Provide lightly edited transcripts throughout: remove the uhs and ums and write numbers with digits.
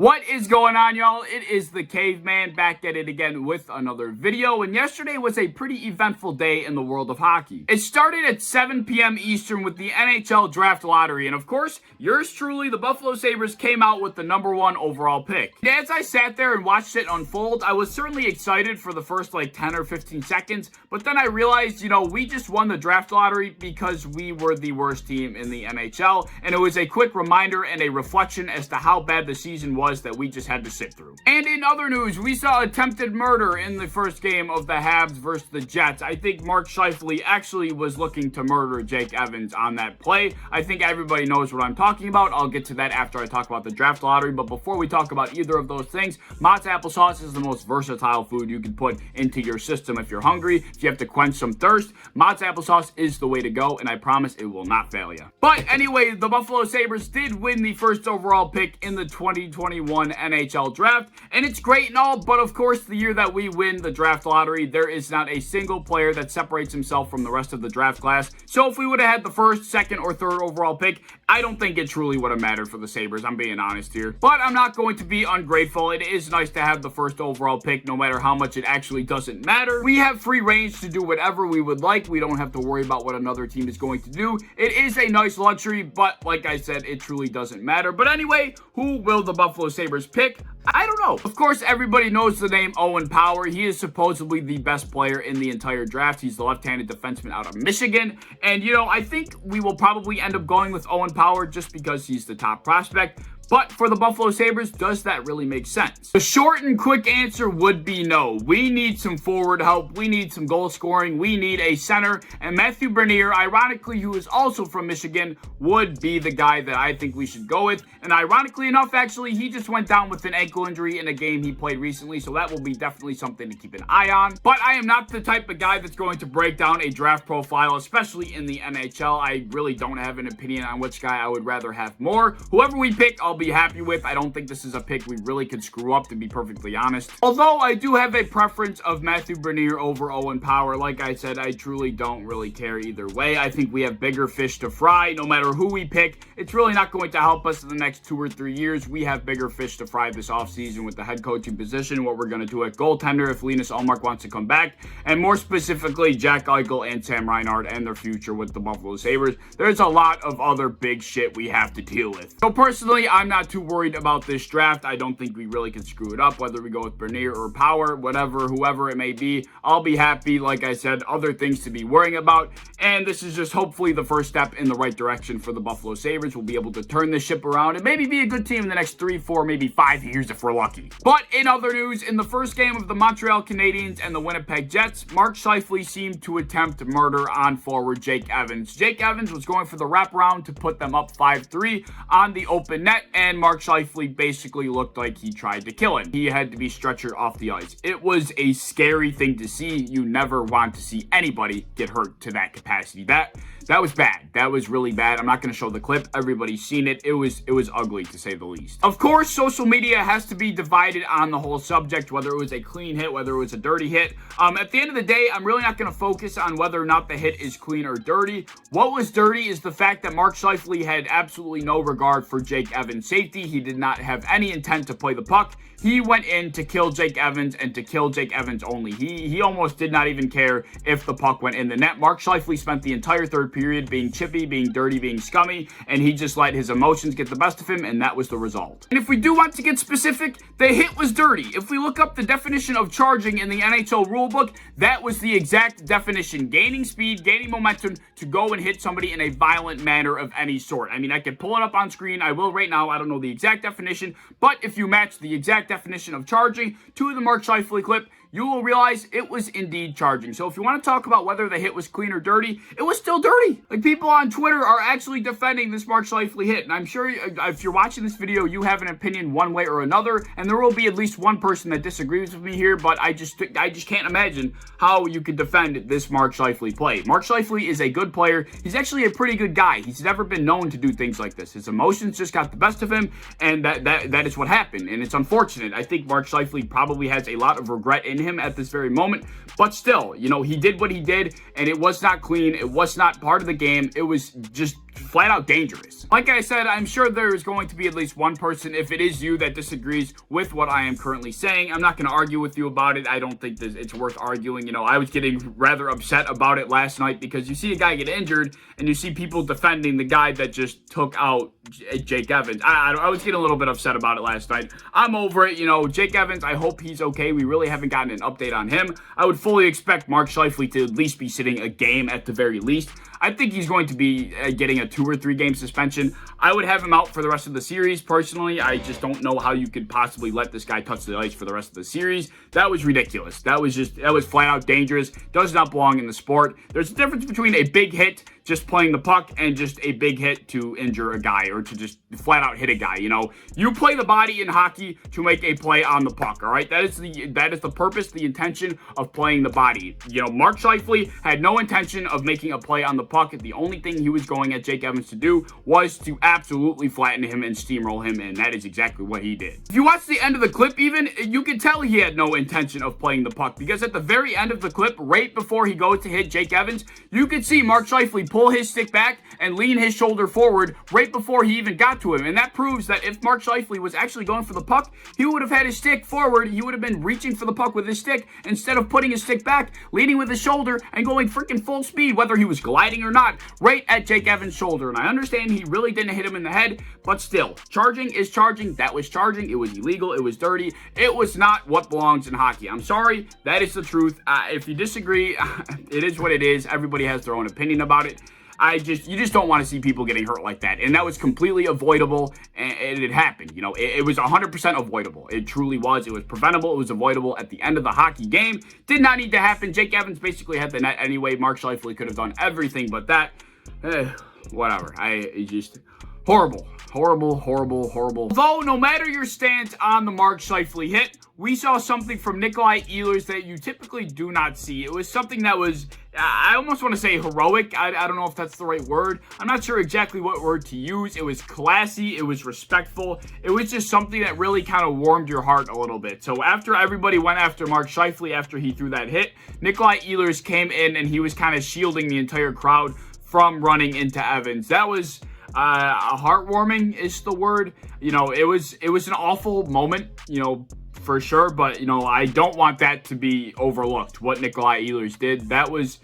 What is going on, y'all? It is the Caveman back at it again with another video, and yesterday was a pretty eventful day in the world of hockey. It started at 7 p.m. Eastern with the NHL Draft Lottery, and of course, yours truly, the Buffalo Sabres, came out with the #1 overall pick. And as I sat there and watched it unfold, I was certainly excited for the first 10 or 15 seconds, but then I realized, we just won the Draft Lottery because we were the worst team in the NHL, and it was a quick reminder and a reflection as to how bad the season was that we just had to sit through. And in other news, we saw attempted murder in the first game of the Habs versus the Jets. I think Mark Scheifele actually was looking to murder Jake Evans on that play. I think everybody knows what I'm talking about. I'll get to that after I talk about the draft lottery, but before we talk about either of those things, Mott's applesauce is the most versatile food you can put into your system if you're hungry, if you have to quench some thirst. Mott's applesauce is the way to go, and I promise it will not fail you. But anyway, the Buffalo Sabres did win the first overall pick in the 2021 NHL draft, and it's great and all, but of course, the year that we win the draft lottery, there is not a single player that separates himself from the rest of the draft class. So if we would have had the first, second, or third overall pick, I don't think it truly would have mattered for the Sabres. I'm being honest here. But I'm not going to be ungrateful. It is nice to have the first overall pick, no matter how much it actually doesn't matter. We have free range to do whatever we would like. We don't have to worry about what another team is going to do. It is a nice luxury, but like I said, it truly doesn't matter. But anyway, who will the Buffalo Sabres pick? I don't know. Of course, everybody knows the name Owen Power. He is supposedly the best player in the entire draft. He's the left-handed defenseman out of Michigan. And, I think we will probably end up going with Owen Power just because he's the top prospect. But for the Buffalo Sabres, does that really make sense? The short and quick answer would be no. We need some forward help. We need some goal scoring. We need a center. And Matthew Bernier, ironically, who is also from Michigan, would be the guy that I think we should go with. And ironically enough, actually, he just went down with an ankle injury in a game he played recently. So that will be definitely something to keep an eye on. But I am not the type of guy that's going to break down a draft profile, especially in the NHL. I really don't have an opinion on which guy I would rather have more. Whoever we pick, I'll be happy with. I don't think this is a pick we really could screw up, to be perfectly honest. Although I do have a preference of Matthew Bernier over Owen Power. Like I said, I truly don't really care either way. I think we have bigger fish to fry. No matter who we pick, it's really not going to help us in the next 2 or 3 years. We have bigger fish to fry this offseason with the head coaching position, what we're going to do at goaltender if Linus Ullmark wants to come back, and more specifically, Jack Eichel and Sam Reinhart and their future with the Buffalo Sabres. There's a lot of other big shit we have to deal with. So personally, I'm not too worried about this draft. I don't think we really can screw it up, whether we go with Bernier or Power, whatever, whoever it may be. I'll be happy. Like I said, other things to be worrying about, and this is just hopefully the first step in the right direction for the Buffalo Sabres. We'll be able to turn this ship around and maybe be a good team in the next 3, 4, maybe 5 years if we're lucky. But in other news, in the first game of the Montreal Canadiens and the Winnipeg Jets, Mark Scheifele seemed to attempt murder on forward Jake Evans. Jake Evans was going for the wraparound to put them up 5-3 on the open net, and Mark Scheifele basically looked like he tried to kill him. He had to be stretchered off the ice. It was a scary thing to see. You never want to see anybody get hurt to that capacity. That was bad. That was really bad. I'm not going to show the clip. Everybody's seen it. It was ugly, to say the least. Of course, social media has to be divided on the whole subject, whether it was a clean hit, whether it was a dirty hit. At the end of the day, I'm really not going to focus on whether or not the hit is clean or dirty. What was dirty is the fact that Mark Scheifele had absolutely no regard for Jake Evans' safety. He did not have any intent to play the puck. He went in to kill Jake Evans and to kill Jake Evans only. He almost did not even care if the puck went in the net. Mark Scheifele spent the entire third period being chippy, being dirty, being scummy, and he just let his emotions get the best of him, and that was the result. And if we do want to get specific, the hit was dirty. If we look up the definition of charging in the NHL rulebook, that was the exact definition. Gaining speed, gaining momentum to go and hit somebody in a violent manner of any sort. I mean, I could pull it up on screen. I will right now. I don't know the exact definition, but if you match the exact definition of charging to the Mark Scheifele clip, you will realize it was indeed charging. So if you want to talk about whether the hit was clean or dirty, it was still dirty. Like, people on Twitter are actually defending this Mark Scheifele hit. And I'm sure if you're watching this video, you have an opinion one way or another. And there will be at least one person that disagrees with me here. But I just can't imagine how you could defend this Mark Scheifele play. Mark Scheifele is a good player. He's actually a pretty good guy. He's never been known to do things like this. His emotions just got the best of him. And that is what happened. And it's unfortunate. I think Mark Scheifele probably has a lot of regret in him at this very moment, but still, he did what he did, and it was not clean. It was not part of the game. It was just flat out dangerous. Like I said, I'm sure there is going to be at least one person, if it is you, that disagrees with what I am currently saying. I'm not going to argue with you about it. I don't think it's worth arguing. You know, I was getting rather upset about it last night because you see a guy get injured and you see people defending the guy that just took out Jake Evans. I was getting a little bit upset about it last night. I'm over it. You know, Jake Evans, I hope he's okay. We really haven't gotten an update on him. I would fully expect Mark Scheifele to at least be sitting a game at the very least. I think he's going to be getting a 2 or 3 game suspension. I would have him out for the rest of the series. Personally, I just don't know how you could possibly let this guy touch the ice for the rest of the series. That was ridiculous. That was flat out dangerous. Does not belong in the sport. There's a difference between a big hit, just playing the puck, and just a big hit to injure a guy or to just flat out hit a guy. You know, you play the body in hockey to make a play on the puck. All right, that is the purpose, the intention of playing the body. You know, Mark Scheifele had no intention of making a play on the puck. The only thing he was going at Jake Evans to do was to absolutely flatten him and steamroll him, and that is exactly what he did. If you watch the end of the clip, even, you can tell he had no intention of playing the puck, because at the very end of the clip, right before he goes to hit Jake Evans, you could see Mark Scheifele pull his stick back and lean his shoulder forward right before he even got to him, and that proves that if Mark Scheifele was actually going for the puck, he would have had his stick forward. He would have been reaching for the puck with his stick instead of putting his stick back, leaning with his shoulder, and going freaking full speed, whether he was gliding or not, right at Jake Evans' shoulder. And I understand he really didn't hit him in the head, but still, charging is charging. That was charging. It was illegal. It was dirty. It was not what belongs in hockey. I'm sorry. That is the truth. If you disagree, it is what it is. Everybody has their own opinion about it. You just don't want to see people getting hurt like that. And that was completely avoidable, and it happened. You know, it was 100% avoidable. It truly was. It was preventable. It was avoidable at the end of the hockey game. Did not need to happen. Jake Evans basically had the net anyway. Mark Scheifele could have done everything but that. Whatever. Just horrible. Horrible. Though, no matter your stance on the Mark Scheifele hit, we saw something from Nikolai Ehlers that you typically do not see. It was something that was, I almost want to say heroic. I don't know if that's the right word. I'm not sure exactly what word to use. It was classy. It was respectful. It was just something that really kind of warmed your heart a little bit. So after everybody went after Mark Scheifele after he threw that hit, Nikolai Ehlers came in and he was kind of shielding the entire crowd from running into Evans. That was heartwarming is the word. You know, it was an awful moment, you know, for sure, but you know, I don't want that to be overlooked. What Nikolai Ehlers did, that was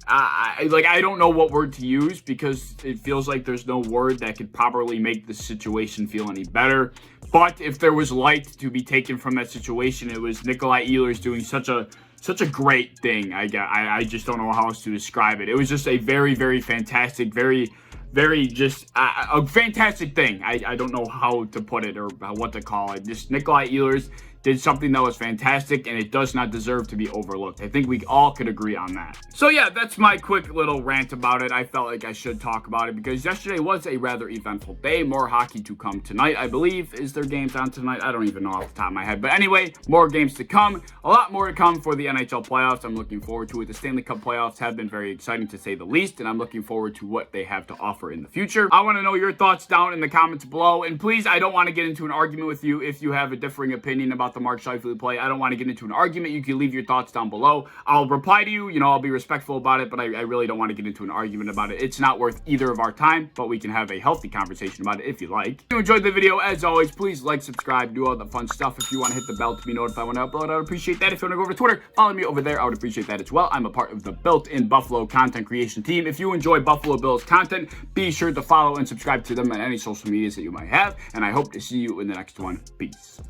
I don't know what word to use, because it feels like there's no word that could properly make the situation feel any better. But if there was light to be taken from that situation, it was Nikolai Ehlers doing such a great thing. I just don't know how else to describe it. It was just a very, very fantastic, very just a fantastic thing. I don't know how to put it or what to call it. Just Nikolai Ehlers did something that was fantastic, and it does not deserve to be overlooked. I think we all could agree on that. So yeah, that's my quick little rant about it. I felt like I should talk about it because yesterday was a rather eventful day. More hockey to come tonight, I believe. Is there games on tonight? I don't even know off the top of my head. But anyway, more games to come. A lot more to come for the NHL playoffs. I'm looking forward to it. The Stanley Cup playoffs have been very exciting, to say the least, and I'm looking forward to what they have to offer in the future. I want to know your thoughts down in the comments below. And please, I don't want to get into an argument with you if you have a differing opinion about the Mark Scheifele play. I don't want to get into an argument. You can leave your thoughts down below. I'll reply to you. You know, I'll be respectful about it, but I really don't want to get into an argument about it. It's not worth either of our time, but we can have a healthy conversation about it if you like. If you enjoyed the video, as always, please like, subscribe, do all the fun stuff. If you want to hit the bell to be notified when I upload, I would appreciate that. If you want to go over to Twitter, follow me over there. I would appreciate that as well. I'm a part of the Built-in Buffalo content creation team. If you enjoy Buffalo Bills content, be sure to follow and subscribe to them on any social medias that you might have, and I hope to see you in the next one. Peace.